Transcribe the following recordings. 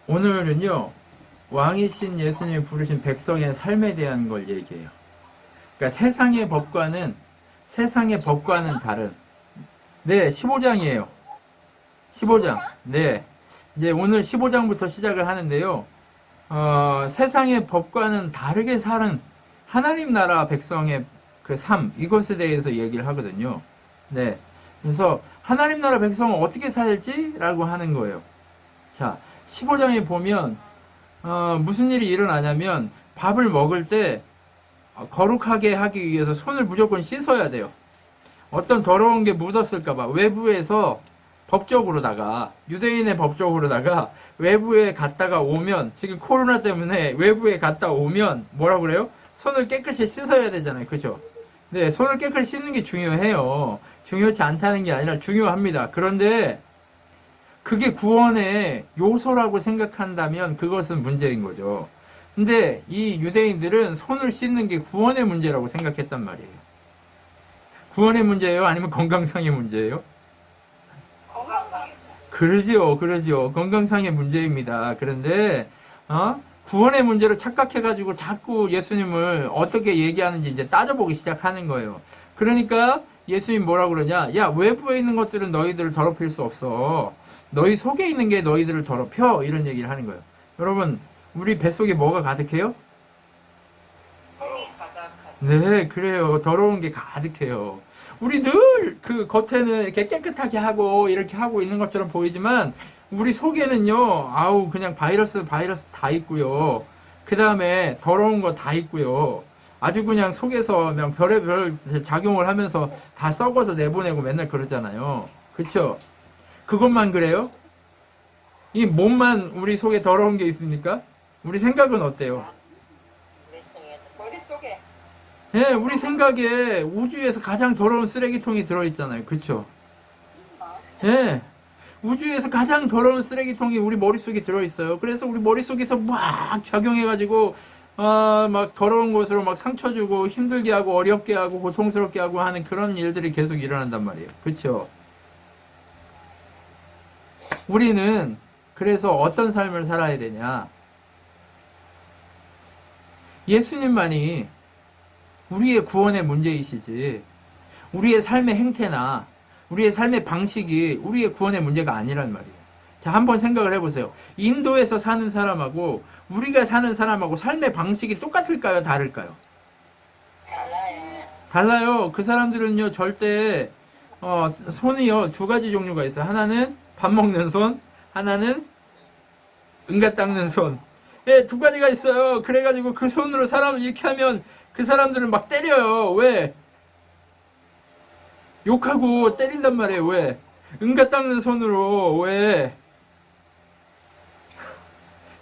오늘은요, 왕이신 예수님이 부르신 백성의 삶에 대한 걸 얘기해요. 그러니까 세상의 법과는 다른. 네, 15장이에요. 15장. 네. 이제 오늘 15장부터 시작을 하는데요. 세상의 법과는 다르게 사는 하나님 나라 백성의 그 삶, 이것에 대해서 얘기를 하거든요. 네. 그래서 하나님 나라 백성은 어떻게 살지? 라고 하는 거예요. 자, 15장에 보면, 무슨 일이 일어나냐면, 밥을 먹을 때 거룩하게 하기 위해서 손을 무조건 씻어야 돼요. 어떤 더러운 게 묻었을까봐 외부에서 법적으로다가, 유대인의 법적으로다가 외부에 갔다가 오면, 지금 코로나 때문에 외부에 갔다 오면 뭐라고 그래요? 손을 깨끗이 씻어야 되잖아요. 그죠? 네, 손을 깨끗이 씻는 게 중요해요. 중요치 않다는 게 아니라 중요합니다. 그런데 그게 구원의 요소라고 생각한다면 그것은 문제인 거죠. 근데 이 유대인들은 손을 씻는 게 구원의 문제라고 생각했단 말이에요. 구원의 문제예요? 아니면 건강상의 문제예요? 그러죠. 건강상의 문제입니다. 그런데, 구원의 문제로 착각해가지고 자꾸 예수님을 어떻게 얘기하는지 이제 따져보기 시작하는 거예요. 그러니까 예수님 뭐라고 그러냐? 야, 외부에 있는 것들은 너희들을 더럽힐 수 없어. 너희 속에 있는 게 너희들을 더럽혀. 이런 얘기를 하는 거예요. 여러분, 우리 뱃속에 뭐가 가득해요? 네, 그래요. 더러운 게 가득해요. 우리 늘 그 겉에는 이렇게 깨끗하게 하고 이렇게 하고 있는 것처럼 보이지만 우리 속에는요, 아우, 그냥 바이러스 다 있고요. 그 다음에 더러운 거 다 있고요. 아주 그냥 속에서 그냥 별의별 작용을 하면서 다 썩어서 내보내고 맨날 그러잖아요. 그쵸? 그것만 그래요? 이 몸만 우리 속에 더러운 게 있습니까? 우리 생각은 어때요? 머릿속에. 예, 우리 생각에 우주에서 가장 더러운 쓰레기통이 들어있잖아요. 그쵸? 예. 우주에서 가장 더러운 쓰레기통이 우리 머릿속에 들어있어요. 그래서 우리 머릿속에서 막 작용해가지고, 막 더러운 곳으로 막 상처 주고, 힘들게 하고, 어렵게 하고, 고통스럽게 하고 하는 그런 일들이 계속 일어난단 말이에요. 그쵸? 우리는 그래서 어떤 삶을 살아야 되냐? 예수님만이 우리의 구원의 문제이시지, 우리의 삶의 행태나 우리의 삶의 방식이 우리의 구원의 문제가 아니란 말이에요. 자, 한번 생각을 해보세요. 인도에서 사는 사람하고 우리가 사는 사람하고 삶의 방식이 똑같을까요? 다를까요? 달라요. 그 사람들은요, 절대, 손이요, 두 가지 종류가 있어요. 하나는 밥 먹는 손, 하나는 응가 닦는 손. 예, 두 가지가 있어요. 그래가지고 그 손으로 사람을 이렇게 하면 그 사람들은 막 때려요. 왜? 욕하고 때린단 말이에요. 왜? 응가 닦는 손으로. 왜?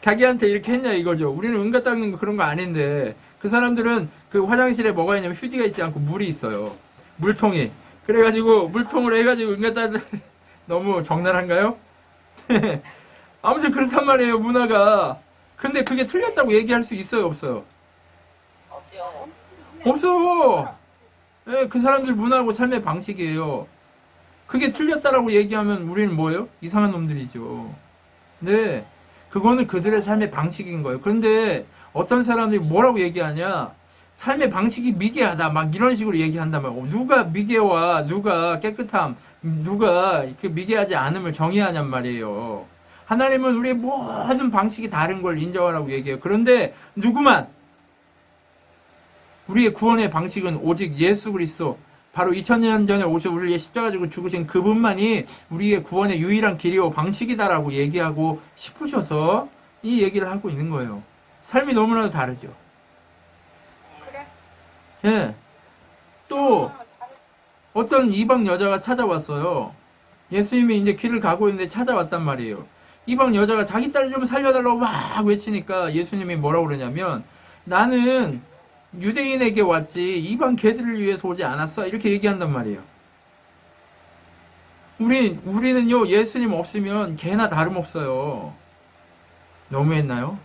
자기한테 이렇게 했냐 이거죠. 우리는 응가 닦는 거 그런 거 아닌데, 그 사람들은 그 화장실에 뭐가 있냐면 휴지가 있지 않고 물이 있어요. 물통이. 그래가지고 물통으로 해가지고 응가 닦는 너무 적나라한가요? 아무튼 그렇단 말이에요, 문화가. 근데 그게 틀렸다고 얘기할 수 있어요, 없어요? 없죠. 없어. 예, 그 사람들 문화고 삶의 방식이에요. 그게 틀렸다라고 얘기하면 우리는 뭐예요? 이상한 놈들이죠. 네. 그거는 그들의 삶의 방식인 거예요. 그런데 어떤 사람들이 뭐라고 얘기하냐? 삶의 방식이 미개하다. 막 이런 식으로 얘기한단 말이에요. 누가 미개와 누가 깨끗함, 누가 그 미개하지 않음을 정의하냔 말이에요. 하나님은 우리의 모든 방식이 다른 걸 인정하라고 얘기해요. 그런데 누구만 우리의 구원의 방식은 오직 예수 그리스도, 바로 2000년 전에 오셔 우리를 위해 십자가 지고 죽으신 그분만이 우리의 구원의 유일한 길이요 방식이다라고 얘기하고 싶으셔서 이 얘기를 하고 있는 거예요. 삶이 너무나도 다르죠. 그래. 예. 또 어떤 이방 여자가 찾아왔어요. 예수님이 이제 길을 가고 있는데 찾아왔단 말이에요. 이방 여자가 자기 딸을 좀 살려달라고 막 외치니까 예수님이 뭐라고 그러냐면, 나는 유대인에게 왔지 이방 개들을 위해서 오지 않았어, 이렇게 얘기한단 말이에요. 우리는요, 예수님 없으면 개나 다름없어요. 너무했나요?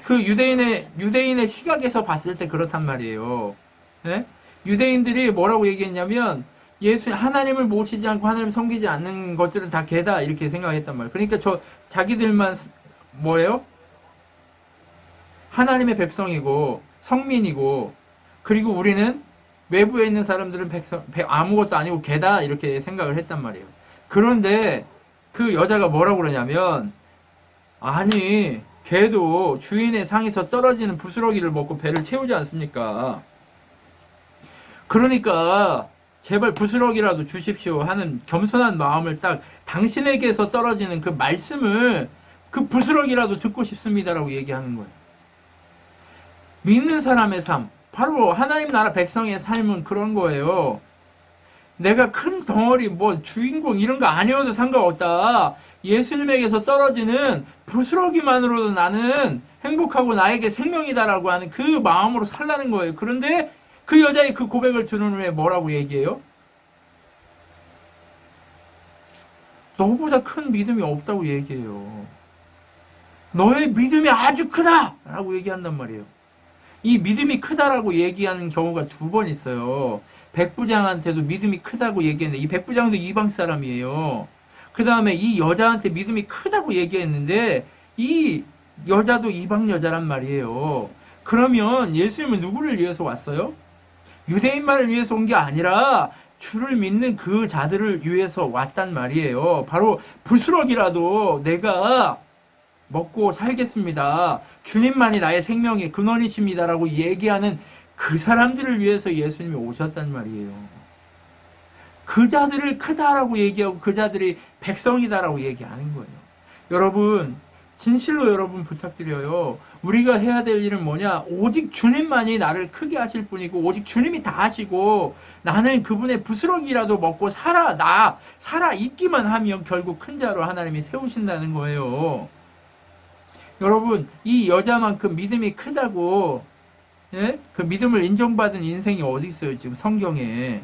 그 유대인의 시각에서 봤을 때 그렇단 말이에요. 예? 유대인들이 뭐라고 얘기했냐면, 하나님을 모시지 않고 하나님 섬기지 않는 것들은 다 개다 이렇게 생각했단 말이에요. 그러니까 자기들만 뭐예요? 하나님의 백성이고 성민이고, 그리고 우리는 외부에 있는 사람들은 아무것도 아니고 개다 이렇게 생각을 했단 말이에요. 그런데 그 여자가 뭐라고 그러냐면, 아니 개도 주인의 상에서 떨어지는 부스러기를 먹고 배를 채우지 않습니까? 그러니까 제발 부스러기라도 주십시오 하는 겸손한 마음을 딱 당신에게서 떨어지는 그 말씀을, 그 부스러기라도 듣고 싶습니다라고 얘기하는 거예요. 믿는 사람의 삶, 바로 하나님 나라 백성의 삶은 그런 거예요. 내가 큰 덩어리 뭐 주인공 이런 거 아니어도 상관없다. 예수님에게서 떨어지는 부스러기만으로도 나는 행복하고 나에게 생명이다라고 하는 그 마음으로 살라는 거예요. 그런데 그 여자의 그 고백을 들은 후에 뭐라고 얘기해요? 너보다 큰 믿음이 없다고 얘기해요. 너의 믿음이 아주 크다! 라고 얘기한단 말이에요. 이 믿음이 크다라고 얘기하는 경우가 2번 있어요. 백부장한테도 믿음이 크다고 얘기했는데, 이 백부장도 이방 사람이에요. 그 다음에 이 여자한테 믿음이 크다고 얘기했는데, 이 여자도 이방 여자란 말이에요. 그러면 예수님은 누구를 위해서 왔어요? 유대인만을 위해서 온 게 아니라 주를 믿는 그 자들을 위해서 왔단 말이에요. 바로 부스럭이라도 내가 먹고 살겠습니다. 주님만이 나의 생명의 근원이십니다라고 얘기하는 그 사람들을 위해서 예수님이 오셨단 말이에요. 그 자들을 크다라고 얘기하고 그 자들이 백성이다라고 얘기하는 거예요. 여러분, 진실로 여러분 부탁드려요. 우리가 해야 될 일은 뭐냐? 오직 주님만이 나를 크게 하실 뿐이고, 오직 주님이 다 하시고, 나는 그분의 부스러기라도 먹고 살아 있기만 하면 결국 큰 자로 하나님이 세우신다는 거예요. 여러분, 이 여자만큼 믿음이 크다고, 예? 그 믿음을 인정받은 인생이 어디 있어요, 지금 성경에.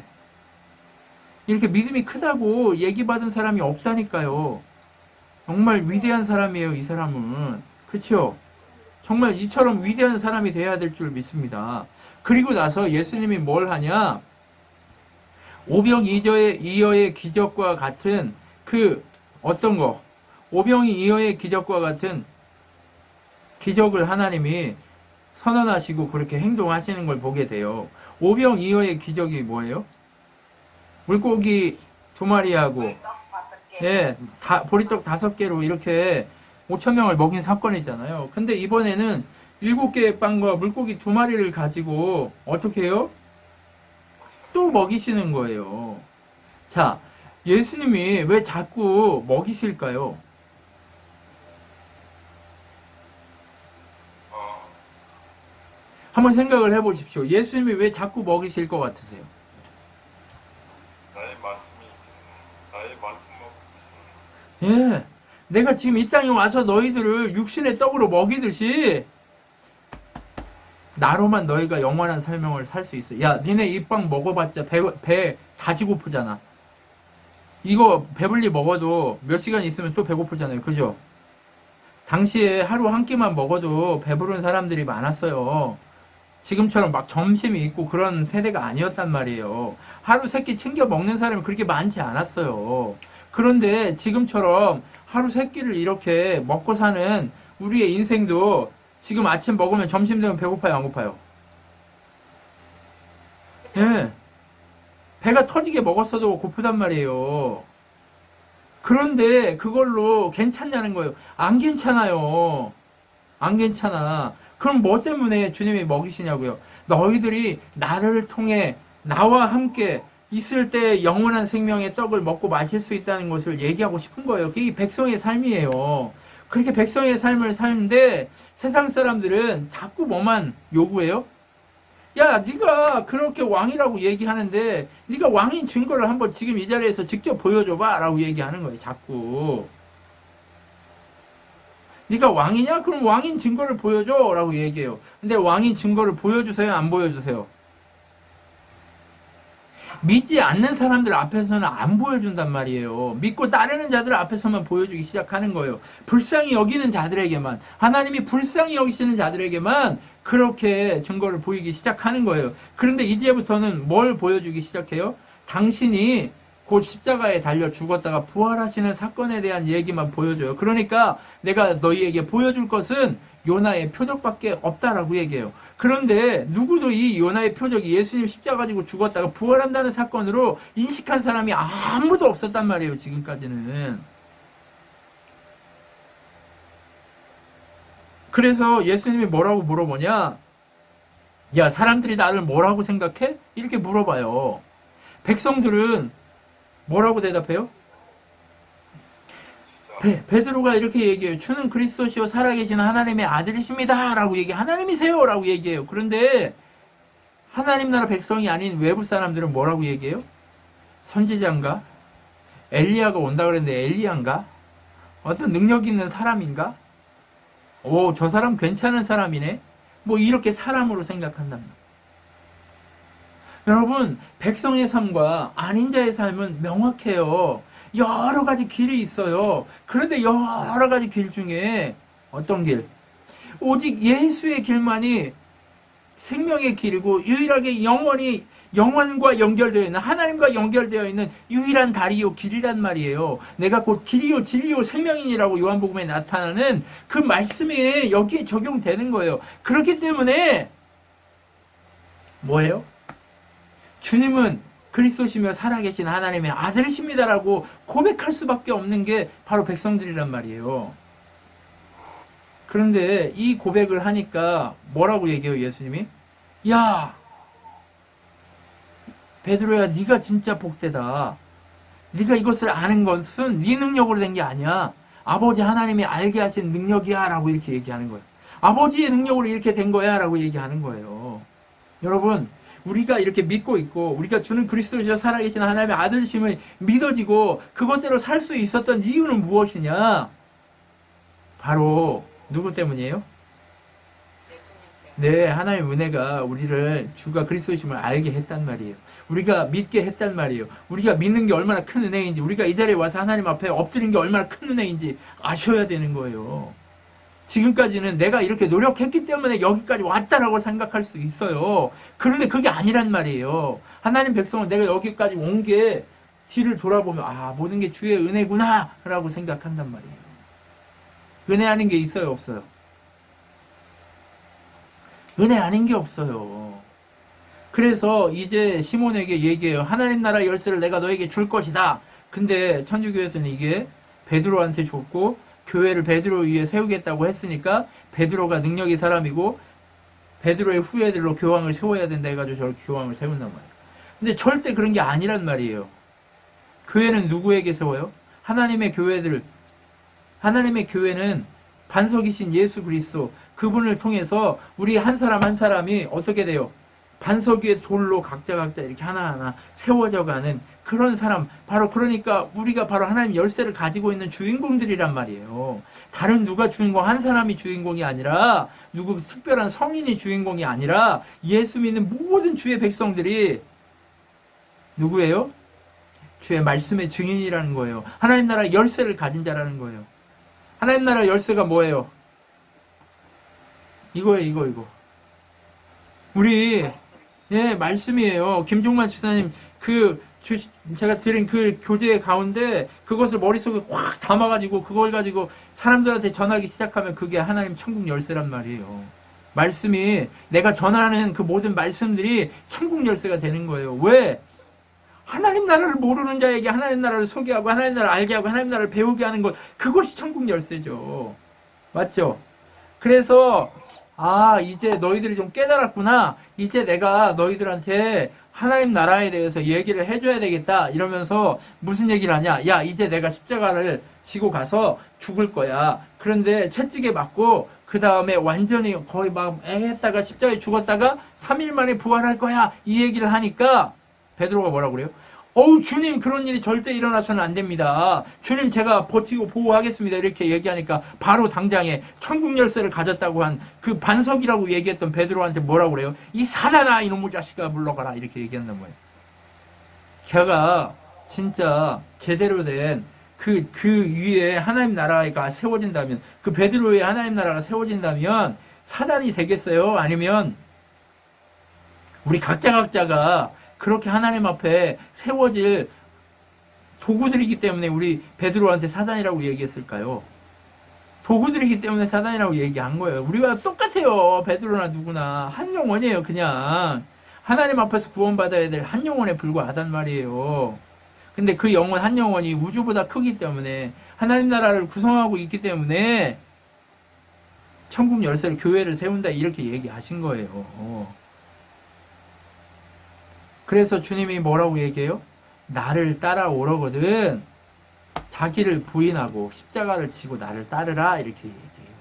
이렇게 믿음이 크다고 얘기받은 사람이 없다니까요. 정말 위대한 사람이에요, 이 사람은. 그렇죠? 정말 이처럼 위대한 사람이 돼야 될 줄 믿습니다. 그리고 나서 예수님이 뭘 하냐? 오병이어의 기적과 같은 어떤 거? 오병이어의 기적과 같은 기적을 하나님이 선언하시고 그렇게 행동하시는 걸 보게 돼요. 오병이어의 기적이 뭐예요? 물고기 2마리하고 예, 보리떡 5개로 이렇게 5,000명을 먹인 사건이잖아요. 근데 이번에는 7개의 빵과 물고기 2마리를 가지고 어떻게 해요? 또 먹이시는 거예요. 자, 예수님이 왜 자꾸 먹이실까요? 한번 생각을 해보십시오. 예수님이 왜 자꾸 먹이실 것 같으세요? 나의 말씀 먹고 예, 내가 지금 이 땅에 와서 너희들을 육신의 떡으로 먹이듯이 나로만 너희가 영원한 생명을 살 수 있어. 야, 니네 이 빵 먹어봤자 배 다시 고프잖아. 이거 배불리 먹어도 몇 시간 있으면 또 배고프잖아요. 그죠? 당시에 하루 한 끼만 먹어도 배부른 사람들이 많았어요. 지금처럼 막 점심이 있고 그런 세대가 아니었단 말이에요. 하루 3끼 챙겨 먹는 사람이 그렇게 많지 않았어요. 그런데 지금처럼 하루 3끼를 이렇게 먹고 사는 우리의 인생도 지금 아침 먹으면 점심 되면 배고파요, 안 고파요? 예. 배가 터지게 먹었어도 고프단 말이에요. 그런데 그걸로 괜찮냐는 거예요. 안 괜찮아요. 안 괜찮아. 그럼 뭐 때문에 주님이 먹이시냐고요? 너희들이 나를 통해 나와 함께 있을 때 영원한 생명의 떡을 먹고 마실 수 있다는 것을 얘기하고 싶은 거예요. 그게 백성의 삶이에요. 그렇게 백성의 삶을 사는데 세상 사람들은 자꾸 뭐만 요구해요? 야, 네가 그렇게 왕이라고 얘기하는데 네가 왕인 증거를 한번 지금 이 자리에서 직접 보여줘봐 라고 얘기하는 거예요. 자꾸. 네가 왕이냐? 그럼 왕인 증거를 보여줘 라고 얘기해요. 근데 왕인 증거를 보여주세요? 안 보여주세요? 믿지 않는 사람들 앞에서는 안 보여준단 말이에요. 믿고 따르는 자들 앞에서만 보여주기 시작하는 거예요. 불쌍히 여기는 자들에게만, 하나님이 불쌍히 여기시는 자들에게만 그렇게 증거를 보이기 시작하는 거예요. 그런데 이제부터는 뭘 보여주기 시작해요? 당신이 곧 십자가에 달려 죽었다가 부활하시는 사건에 대한 얘기만 보여줘요. 그러니까 내가 너희에게 보여줄 것은 요나의 표적밖에 없다라고 얘기해요. 그런데 누구도 이 요나의 표적이 예수님 십자가 지고 죽었다가 부활한다는 사건으로 인식한 사람이 아무도 없었단 말이에요. 지금까지는. 그래서 예수님이 뭐라고 물어보냐? 야, 사람들이 나를 뭐라고 생각해? 이렇게 물어봐요. 백성들은 뭐라고 대답해요? 베드로가 이렇게 얘기해요. 주는 그리스도시요 살아계신 하나님의 아들이십니다 라고 얘기해요. 하나님이세요 라고 얘기해요. 그런데 하나님 나라 백성이 아닌 외부 사람들은 뭐라고 얘기해요? 선지자인가? 엘리야가 온다 그랬는데 엘리야인가? 어떤 능력 있는 사람인가? 오, 저 사람 괜찮은 사람이네? 뭐 이렇게 사람으로 생각한단 말이에요. 여러분, 백성의 삶과 아닌 자의 삶은 명확해요. 여러 가지 길이 있어요. 그런데 여러 가지 길 중에 어떤 길? 오직 예수의 길만이 생명의 길이고 유일하게 영원과 연결되어 있는, 하나님과 연결되어 있는 유일한 다리요 길이란 말이에요. 내가 곧 길이요 진리요 생명이니라고 요한복음에 나타나는 그 말씀이 여기에 적용되는 거예요. 그렇기 때문에 뭐예요? 주님은 그리스도시며 살아계신 하나님의 아들이십니다라고 고백할 수밖에 없는 게 바로 백성들이란 말이에요. 그런데 이 고백을 하니까 뭐라고 얘기해요, 예수님이? 야, 베드로야, 네가 진짜 복되다. 네가 이것을 아는 것은 네 능력으로 된 게 아니야. 아버지 하나님이 알게 하신 능력이야 라고 이렇게 얘기하는 거예요. 아버지의 능력으로 이렇게 된 거야 라고 얘기하는 거예요. 여러분, 우리가 이렇게 믿고 있고 우리가 주는 그리스도시여 살아계신 하나님의 아들심을 믿어지고 그것대로 살 수 있었던 이유는 무엇이냐? 바로 누구 때문이에요? 네, 하나님의 은혜가 우리를 주가 그리스도심을 알게 했단 말이에요. 우리가 믿게 했단 말이에요. 우리가 믿는 게 얼마나 큰 은혜인지, 우리가 이 자리에 와서 하나님 앞에 엎드린 게 얼마나 큰 은혜인지 아셔야 되는 거예요. 지금까지는 내가 이렇게 노력했기 때문에 여기까지 왔다라고 생각할 수 있어요. 그런데 그게 아니란 말이에요. 하나님 백성은 내가 여기까지 온 게 뒤를 돌아보면 모든 게 주의 은혜구나 라고 생각한단 말이에요. 은혜 아닌 게 있어요, 없어요? 은혜 아닌 게 없어요. 그래서 이제 시몬에게 얘기해요. 하나님 나라 열쇠를 내가 너에게 줄 것이다. 근데 천주교에서는 이게 베드로한테 줬고 교회를 베드로 위에 세우겠다고 했으니까 베드로가 능력의 사람이고 베드로의 후예들로 교황을 세워야 된다 해가지고 저렇게 교황을 세운단 말이에요. 근데 절대 그런 게 아니란 말이에요. 교회는 누구에게 세워요? 하나님의 교회들. 하나님의 교회는 반석이신 예수 그리스도, 그분을 통해서 우리 한 사람 한 사람이 어떻게 돼요? 반석 위에 돌로 각자 이렇게 하나하나 세워져 가는 그런 사람, 바로 그러니까 우리가 바로 하나님 열쇠를 가지고 있는 주인공들이란 말이에요. 다른 누가 주인공, 한 사람이 주인공이 아니라, 누구 특별한 성인이 주인공이 아니라 예수 믿는 모든 주의 백성들이 누구예요? 주의 말씀의 증인이라는 거예요. 하나님 나라 열쇠를 가진 자라는 거예요. 하나님 나라 열쇠가 뭐예요? 이거예요, 이거. 우리 말씀이에요. 김종만 집사님 제가 드린 그 교재 가운데 그것을 머릿속에 확 담아가지고 그걸 가지고 사람들한테 전하기 시작하면 그게 하나님 천국 열쇠란 말이에요. 말씀이, 내가 전하는 그 모든 말씀들이 천국 열쇠가 되는 거예요. 왜? 하나님 나라를 모르는 자에게 하나님 나라를 소개하고 하나님 나라를 알게 하고 하나님 나라를 배우게 하는 것, 그것이 천국 열쇠죠. 맞죠? 그래서 이제 너희들이 좀 깨달았구나. 이제 내가 너희들한테 하나님 나라에 대해서 얘기를 해줘야 되겠다. 이러면서 무슨 얘기를 하냐? 야, 이제 내가 십자가를 지고 가서 죽을 거야. 그런데 채찍에 맞고 그 다음에 완전히 거의 막 애했다가 십자가에 죽었다가 3일 만에 부활할 거야. 이 얘기를 하니까 베드로가 뭐라고 그래요? 주님, 그런 일이 절대 일어나서는 안 됩니다. 주님, 제가 버티고 보호하겠습니다. 이렇게 얘기하니까 바로 당장에 천국 열쇠를 가졌다고 한 그 반석이라고 얘기했던 베드로한테 뭐라고 그래요? 이 사단아, 이놈의 자식아, 물러가라. 이렇게 얘기한단 말이에요. 걔가 진짜 제대로 된 그 위에 하나님 나라가 세워진다면, 그 베드로의 하나님 나라가 세워진다면 사단이 되겠어요? 아니면 우리 각자가 그렇게 하나님 앞에 세워질 도구들이기 때문에 우리 베드로한테 사단이라고 얘기했을까요? 도구들이기 때문에 사단이라고 얘기한 거예요. 우리가 똑같아요. 베드로나 누구나 한 영혼이에요. 그냥 하나님 앞에서 구원받아야 될 한 영혼에 불과하단 말이에요. 근데 그 영혼 한 영혼이 우주보다 크기 때문에 하나님 나라를 구성하고 있기 때문에 천국 열쇠를 교회를 세운다 이렇게 얘기하신 거예요. 그래서 주님이 뭐라고 얘기해요? 나를 따라오라거든. 자기를 부인하고 십자가를 지고 나를 따르라 이렇게 얘기해요.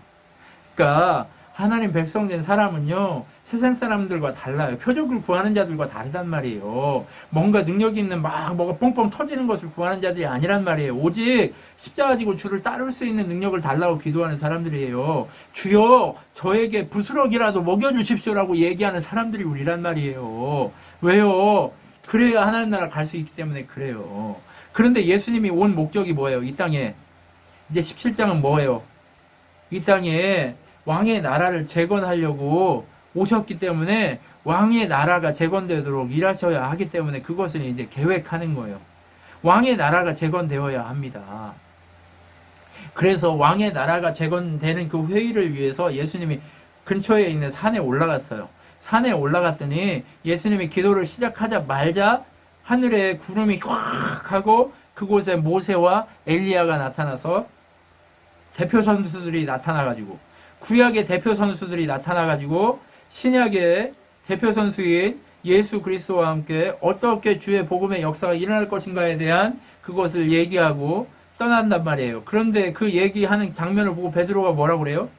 그러니까 하나님 백성 된 사람은요 세상 사람들과 달라요. 표적을 구하는 자들과 다르단 말이에요. 뭔가 능력이 있는 막 뭐가 뻥뻥 터지는 것을 구하는 자들이 아니란 말이에요. 오직 십자가 지고 주를 따를 수 있는 능력을 달라고 기도하는 사람들이에요. 주여 저에게 부스럭이라도 먹여주십시오라고 얘기하는 사람들이 우리란 말이에요. 왜요? 그래야 하나님 나라 갈 수 있기 때문에 그래요. 그런데 예수님이 온 목적이 뭐예요? 이 땅에 이제 17장은 뭐예요? 이 땅에 왕의 나라를 재건하려고 오셨기 때문에 왕의 나라가 재건되도록 일하셔야 하기 때문에 그것을 이제 계획하는 거예요. 왕의 나라가 재건되어야 합니다. 그래서 왕의 나라가 재건되는 그 회의를 위해서 예수님이 근처에 있는 산에 올라갔어요. 산에 올라갔더니 예수님이 기도를 시작하자마자 하늘에 구름이 확 하고 그곳에 모세와 엘리야가 나타나서 대표 선수들이 나타나가지고 구약의 대표 선수들이 나타나가지고 신약의 대표 선수인 예수 그리스도와 함께 어떻게 주의 복음의 역사가 일어날 것인가에 대한 그것을 얘기하고 떠난단 말이에요. 그런데 그 얘기하는 장면을 보고 베드로가 뭐라고 그래요?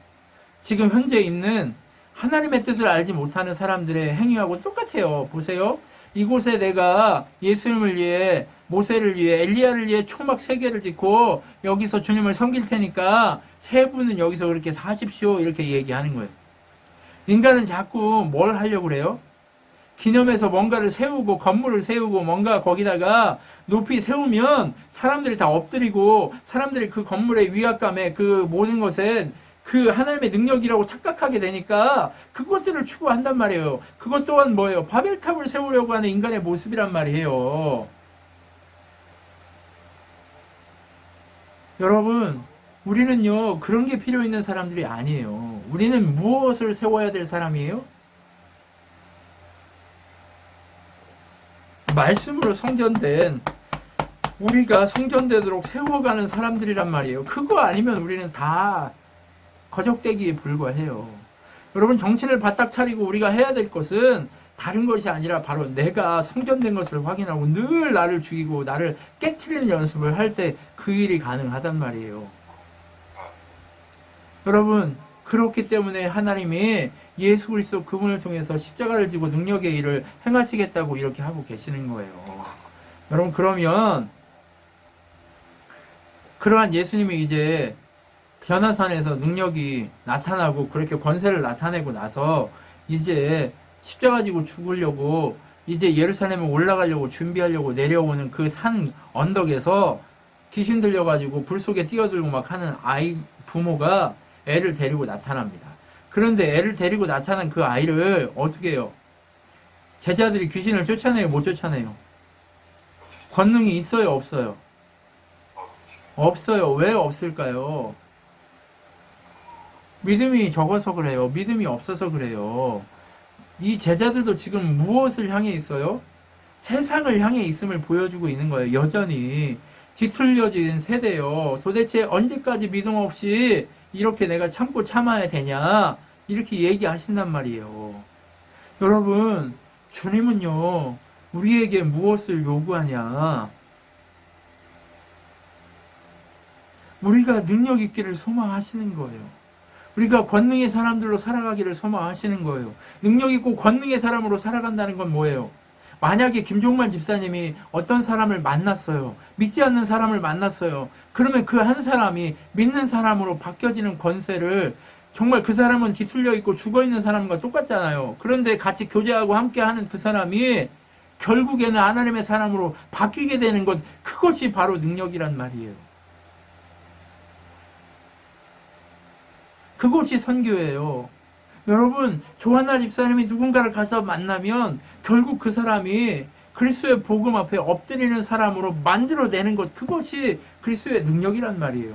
지금 현재 있는 하나님의 뜻을 알지 못하는 사람들의 행위하고 똑같아요. 보세요. 이곳에 내가 예수님을 위해 모세를 위해 엘리야를 위해 초막 3개를 짓고 여기서 주님을 섬길 테니까 세 분은 여기서 그렇게 사십시오 이렇게 얘기하는 거예요. 인간은 자꾸 뭘 하려고 그래요? 기념해서 뭔가를 세우고 건물을 세우고 뭔가 거기다가 높이 세우면 사람들이 다 엎드리고 사람들이 그 건물의 위압감에 그 모든 것에 그 하나님의 능력이라고 착각하게 되니까 그것들을 추구한단 말이에요. 그것 또한 뭐예요? 바벨탑을 세우려고 하는 인간의 모습이란 말이에요. 여러분, 우리는요 그런 게 필요 있는 사람들이 아니에요. 우리는 무엇을 세워야 될 사람이에요? 말씀으로 성전된 우리가 성전되도록 세워가는 사람들이란 말이에요. 그거 아니면 우리는 다 거적대기에 불과해요. 여러분 정신을 바짝 차리고 우리가 해야 될 것은 다른 것이 아니라 바로 내가 성전된 것을 확인하고 늘 나를 죽이고 나를 깨트리는 연습을 할 때 그 일이 가능하단 말이에요. 여러분 그렇기 때문에 하나님이 예수 그리스도 그분을 통해서 십자가를 지고 능력의 일을 행하시겠다고 이렇게 하고 계시는 거예요. 여러분 그러면 그러한 예수님이 이제 변화산에서 능력이 나타나고 그렇게 권세를 나타내고 나서 이제 십자가 지고 죽으려고 이제 예루살렘에 올라가려고 준비하려고 내려오는 그 산 언덕에서 귀신 들려가지고 불 속에 뛰어들고 막 하는 아이 부모가 애를 데리고 나타납니다. 그런데 애를 데리고 나타난 그 아이를 어떻게 해요? 제자들이 귀신을 쫓아내요? 못 쫓아내요? 권능이 있어요? 없어요? 없어요. 왜 없을까요? 믿음이 적어서 그래요. 믿음이 없어서 그래요. 이 제자들도 지금 무엇을 향해 있어요? 세상을 향해 있음을 보여주고 있는 거예요. 여전히 뒤틀려진 세대요. 도대체 언제까지 믿음 없이 이렇게 내가 참고 참아야 되냐? 이렇게 얘기하신단 말이에요. 여러분, 주님은요, 우리에게 무엇을 요구하냐? 우리가 능력 있기를 소망하시는 거예요. 우리가 권능의 사람들로 살아가기를 소망하시는 거예요. 능력 있고 권능의 사람으로 살아간다는 건 뭐예요? 만약에 김종만 집사님이 어떤 사람을 만났어요. 믿지 않는 사람을 만났어요. 그러면 그 한 사람이 믿는 사람으로 바뀌어지는 권세를 정말 그 사람은 뒤틀려 있고 죽어 있는 사람과 똑같잖아요. 그런데 같이 교제하고 함께하는 그 사람이 결국에는 하나님의 사람으로 바뀌게 되는 것, 그것이 바로 능력이란 말이에요. 그것이 선교예요. 여러분, 조한나 집사님이 누군가를 가서 만나면 결국 그 사람이 그리스도의 복음 앞에 엎드리는 사람으로 만들어내는 것, 그것이 그리스도의 능력이란 말이에요.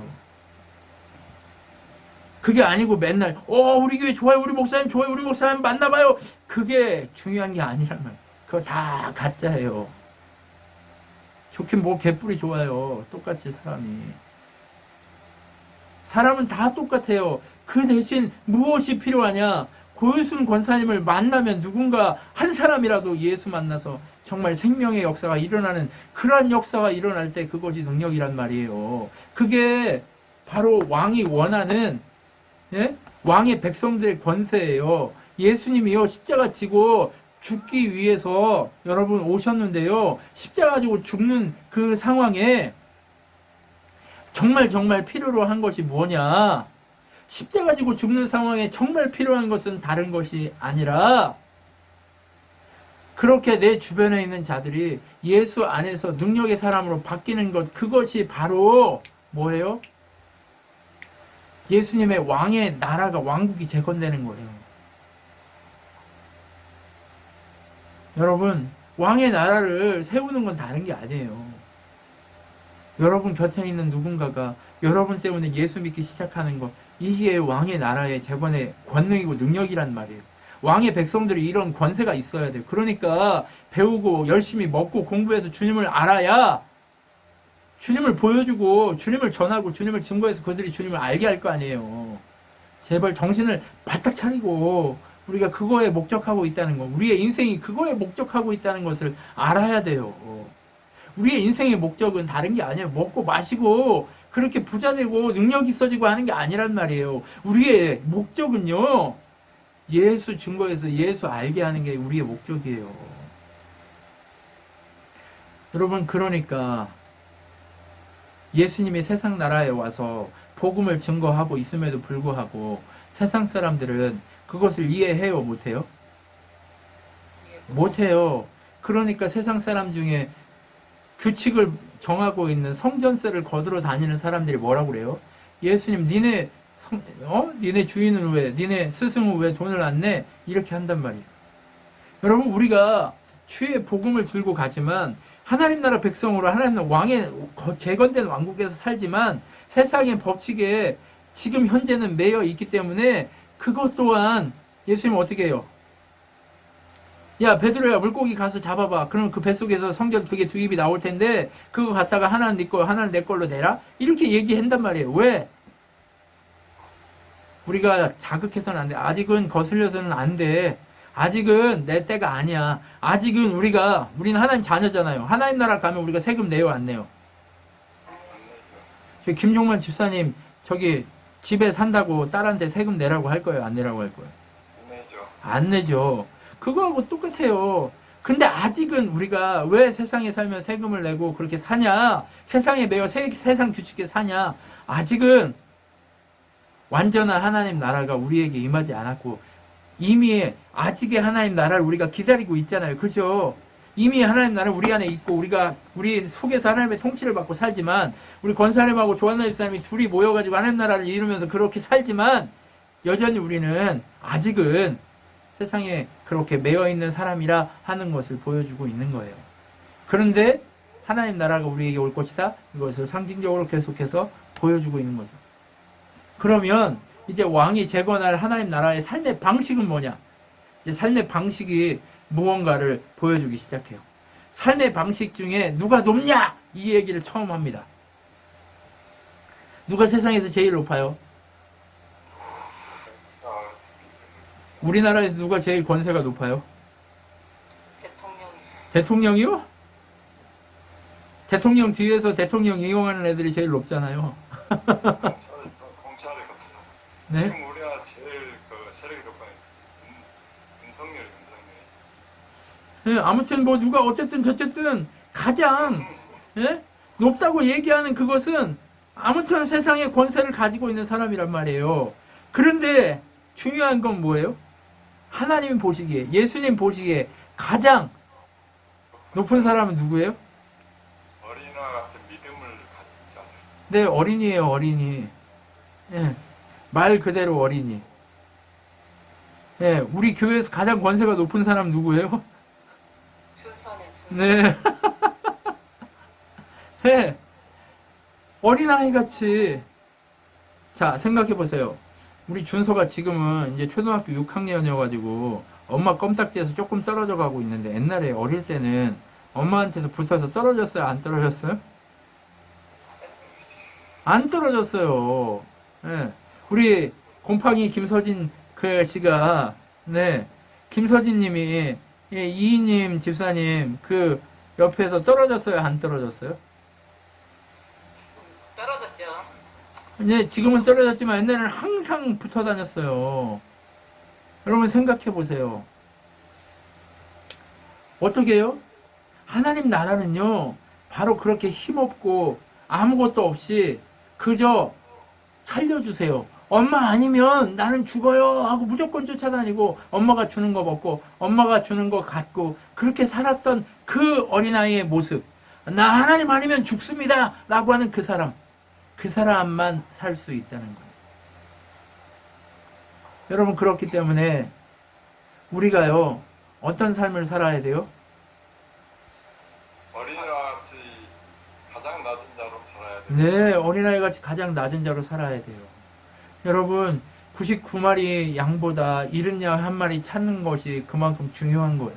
그게 아니고 맨날 우리 교회 좋아요, 우리 목사님 좋아요, 우리 목사님 만나봐요. 그게 중요한 게 아니란 말이에요. 그거 다 가짜예요. 좋긴 뭐 개뿔이 좋아요. 똑같이 사람은 다 똑같아요. 그 대신 무엇이 필요하냐? 고유순 권사님을 만나면 누군가 한 사람이라도 예수 만나서 정말 생명의 역사가 일어나는 그러한 역사가 일어날 때 그것이 능력이란 말이에요. 그게 바로 왕이 원하는 왕의 백성들의 권세예요. 예수님이요 십자가 지고 죽기 위해서 여러분 오셨는데요. 십자가 지고 죽는 그 상황에 정말 필요로 한 것이 뭐냐? 십자가 지고 죽는 상황에 정말 필요한 것은 다른 것이 아니라 그렇게 내 주변에 있는 자들이 예수 안에서 능력의 사람으로 바뀌는 것, 그것이 바로 뭐예요? 예수님의 왕의 나라가, 왕국이 재건되는 거예요. 여러분, 왕의 나라를 세우는 건 다른 게 아니에요. 여러분 곁에 있는 누군가가 여러분 때문에 예수 믿기 시작하는 것, 이게 왕의 나라의 재건의 권능이고 능력이란 말이에요. 왕의 백성들이 이런 권세가 있어야 돼요. 그러니까 배우고 열심히 먹고 공부해서 주님을 알아야 주님을 보여주고 주님을 전하고 주님을 증거해서 그들이 주님을 알게 할 거 아니에요. 제발 정신을 바짝 차리고 우리가 그거에 목적하고 있다는 거, 우리의 인생이 그거에 목적하고 있다는 것을 알아야 돼요. 우리의 인생의 목적은 다른 게 아니에요. 먹고 마시고 그렇게 부자 되고 능력 있어지고 하는 게 아니란 말이에요. 우리의 목적은요, 예수 증거해서 예수 알게 하는 게 우리의 목적이에요. 여러분, 그러니까 예수님이 세상 나라에 와서 복음을 증거하고 있음에도 불구하고 세상 사람들은 그것을 이해해요, 못해요? 못해요. 그러니까 세상 사람 중에 규칙을 정하고 있는 성전세를 거두러 다니는 사람들이 뭐라고 그래요? 예수님, 니네 주인은 왜, 니네 스승은 왜 돈을 안 내? 이렇게 한단 말이에요. 여러분, 우리가 주의 복음을 들고 가지만 하나님 나라 백성으로 하나님 나라 왕의 재건된 왕국에서 살지만 세상의 법칙에 지금 현재는 매여 있기 때문에 그것 또한 예수님은 어떻게 해요? 야, 베드로야, 물고기 가서 잡아봐. 그러면 그 뱃속에서 성전 그게 두 입이 나올 텐데 그거 갖다가 하나는 네 거, 하나는 내 걸로 내라? 이렇게 얘기한단 말이에요. 왜? 우리가 자극해서는 안 돼. 아직은 거슬려서는 안 돼. 아직은 내 때가 아니야. 아직은 우리는 하나님 자녀잖아요. 하나님 나라 가면 우리가 세금 내요, 안 내요? 저기 김종만 집사님, 저기 집에 산다고 딸한테 세금 내라고 할 거예요, 안 내라고 할 거예요? 안 내죠. 그거하고 똑같아요. 근데 아직은 우리가 왜 세상에 살면 세금을 내고 그렇게 사냐? 세상에 매여 세상 규칙에 사냐? 아직은 완전한 하나님 나라가 우리에게 임하지 않았고 이미 아직의 하나님 나라를 우리가 기다리고 있잖아요. 그죠? 이미 하나님 나라 우리 안에 있고 우리 속에서 하나님의 통치를 받고 살지만 우리 권사님하고 조한나 집사님이 둘이 모여가지고 하나님 나라를 이루면서 그렇게 살지만 여전히 우리는 아직은 세상에 그렇게 매여있는 사람이라 하는 것을 보여주고 있는 거예요. 그런데 하나님 나라가 우리에게 올 것이다. 이것을 상징적으로 계속해서 보여주고 있는 거죠. 그러면 이제 왕이 재건할 하나님 나라의 삶의 방식은 뭐냐? 이제 삶의 방식이 무언가를 보여주기 시작해요. 삶의 방식 중에 누가 높냐? 이 얘기를 처음 합니다. 누가 세상에서 제일 높아요? 우리나라에서 누가 제일 권세가 높아요? 대통령이요? 대통령 뒤에서 대통령 이용하는 애들이 제일 높잖아요. 검찰이 같아요. 네? 지금 우리나라 제일 세력이 높아요. 윤석열이. 예, 아무튼 뭐 누가 어쨌든 저쨌든 가장 높다고 얘기하는 그것은 아무튼 세상의 권세를 가지고 있는 사람이란 말이에요. 그런데 중요한 건 뭐예요? 하나님 보시기에, 예수님 보시기에 가장 높은 사람은 누구예요? 어린아 같은 믿음을 갖지 않아요. 네, 어린이에요, 어린이. 예, 말 그대로 어린이. 예, 우리 교회에서 가장 권세가 높은 사람 누구예요? 네. 해. 어린아이 같이. 자, 생각해 보세요. 우리 준서가 지금은 이제 초등학교 6학년이어가지고 엄마 껌딱지에서 조금 떨어져 가고 있는데 옛날에 어릴 때는 엄마한테서 붙어서 떨어졌어요? 안 떨어졌어요? 안 떨어졌어요. 예. 우리 곰팡이 김서진 그 씨가, 네. 김서진 님이, 예, 이희님 집사님 그 옆에서 떨어졌어요? 안 떨어졌어요? 떨어졌죠. 네, 지금은 떨어졌지만 옛날에는 항상 붙어 다녔어요. 여러분 생각해 보세요. 어떻게 해요? 하나님 나라는요, 바로 그렇게 힘없고 아무것도 없이 그저 살려주세요. 엄마 아니면 나는 죽어요 하고 무조건 쫓아다니고 엄마가 주는 거 먹고 엄마가 주는 거 갖고 그렇게 살았던 그 어린아이의 모습. 나 하나님 아니면 죽습니다 라고 하는 그 사람만 살 수 있다는 거예요. 여러분 그렇기 때문에 우리가요 어떤 삶을 살아야 돼요? 어린이와 같이 가장 낮은 자로 살아야 돼요. 네, 어린아이 같이 가장 낮은 자로 살아야 돼요. 여러분 99마리 양보다 잃은 양 한 마리 찾는 것이 그만큼 중요한 거예요.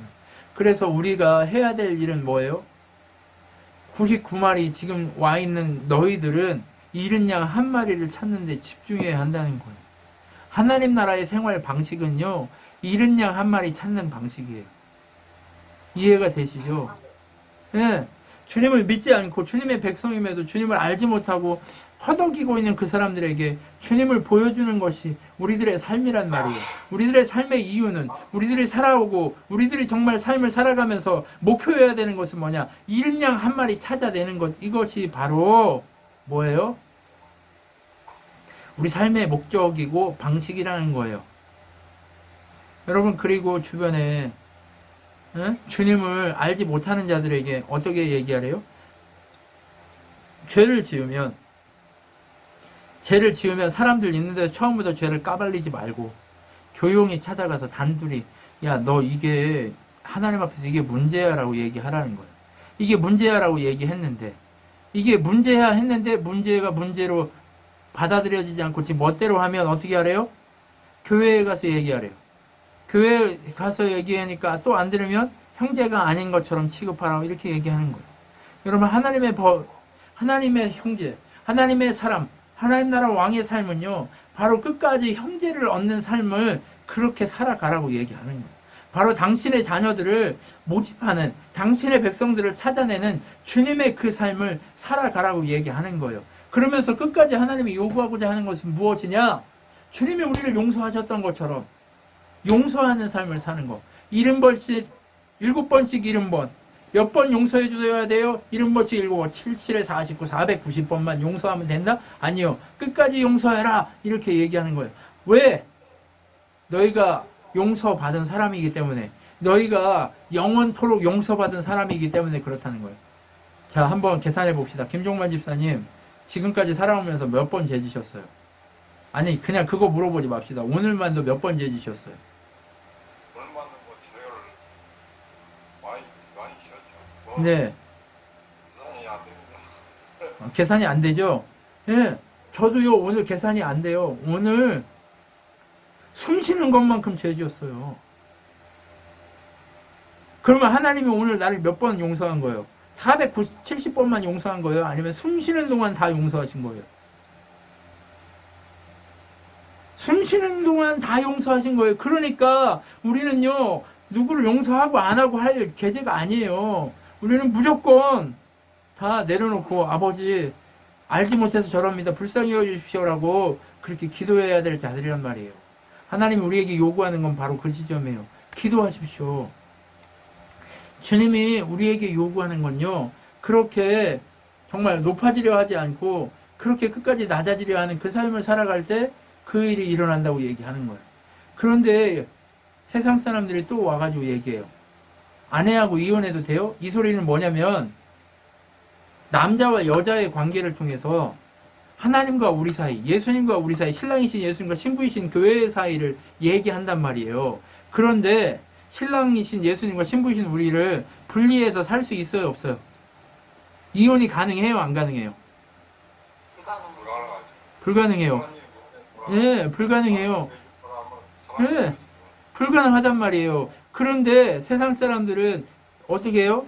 그래서 우리가 해야 될 일은 뭐예요? 99마리 지금 와 있는 너희들은 잃은 양 한 마리를 찾는 데 집중해야 한다는 거예요. 하나님 나라의 생활 방식은요, 잃은 양 한 마리 찾는 방식이에요. 이해가 되시죠? 예. 주님을 믿지 않고 주님의 백성임에도 주님을 알지 못하고 허덕이고 있는 그 사람들에게 주님을 보여주는 것이 우리들의 삶이란 말이에요. 우리들의 삶의 이유는 우리들이 살아오고 우리들이 정말 삶을 살아가면서 목표해야 되는 것은 뭐냐? 잃은 양 한 마리 찾아내는 것. 이것이 바로 뭐예요? 우리 삶의 목적이고 방식이라는 거예요. 여러분 그리고 주변에 주님을 알지 못하는 자들에게 어떻게 얘기하래요? 죄를 지으면 사람들 있는데 처음부터 죄를 까발리지 말고 조용히 찾아가서 단둘이 야, 너 이게 하나님 앞에서 이게 문제야 라고 얘기하라는 거예요. 이게 문제야 라고 얘기했는데 이게 문제야 했는데 문제가 문제로 받아들여지지 않고 지금 멋대로 하면 어떻게 하래요? 교회에 가서 얘기하래요. 교회에 가서 얘기하니까 또 안 들으면 형제가 아닌 것처럼 취급하라고 이렇게 얘기하는 거예요. 여러분 하나님의 하나님의 형제, 하나님의 사람, 하나님 나라 왕의 삶은요, 바로 끝까지 형제를 얻는 삶을 그렇게 살아가라고 얘기하는 거예요. 바로 당신의 자녀들을 모집하는, 당신의 백성들을 찾아내는 주님의 그 삶을 살아가라고 얘기하는 거예요. 그러면서 끝까지 하나님이 요구하고자 하는 것은 무엇이냐? 주님이 우리를 용서하셨던 것처럼 용서하는 삶을 사는 거. 70번씩, 7번씩 70번. 몇 번 용서해 주셔야 돼요? 70번씩 7번, 77에 49, 490번만 용서하면 된다? 아니요. 끝까지 용서해라. 이렇게 얘기하는 거예요. 왜? 너희가 용서받은 사람이기 때문에. 너희가 영원토록 용서받은 사람이기 때문에 그렇다는 거예요. 자, 한번 계산해 봅시다. 김종만 집사님, 지금까지 살아오면서 몇 번 죄 지셨어요? 아니, 그냥 그거 물어보지 맙시다. 오늘만도 몇 번 죄 지셨어요? 오늘만은 뭐 제를 많이 지었죠. 네. 계산이 안 됩니다. 계산이 안 되죠? 예. 저도요, 오늘 계산이 안 돼요. 오늘 숨 쉬는 것만큼 죄 지었어요. 그러면 하나님이 오늘 나를 몇 번 용서한 거예요? 470번만 용서한 거예요? 아니면 숨 쉬는 동안 다 용서하신 거예요? 숨 쉬는 동안 다 용서하신 거예요. 그러니까 우리는요, 누구를 용서하고 안 하고 할 계제가 아니에요. 우리는 무조건 다 내려놓고 아버지 알지 못해서 저럽니다. 불쌍히 여주십시오라고 그렇게 기도해야 될 자들이란 말이에요. 하나님이 우리에게 요구하는 건 바로 그 지점이에요. 기도하십시오. 주님이 우리에게 요구하는 건요, 그렇게 정말 높아지려 하지 않고 그렇게 끝까지 낮아지려 하는 그 삶을 살아갈 때 그 일이 일어난다고 얘기하는 거예요. 그런데 세상 사람들이 또 와가지고 얘기해요. 아내하고 이혼해도 돼요? 이 소리는 뭐냐면 남자와 여자의 관계를 통해서 하나님과 우리 사이, 예수님과 우리 사이, 신랑이신 예수님과 신부이신 교회의 사이를 얘기한단 말이에요. 그런데 신랑이신 예수님과 신부이신 우리를 분리해서 살 수 있어요, 없어요? 이혼이 가능해요, 안 가능해요? 불가능해요. 예, 불가능해요. 예, 불가능하단 말이에요. 그런데 세상 사람들은 어떻게 해요?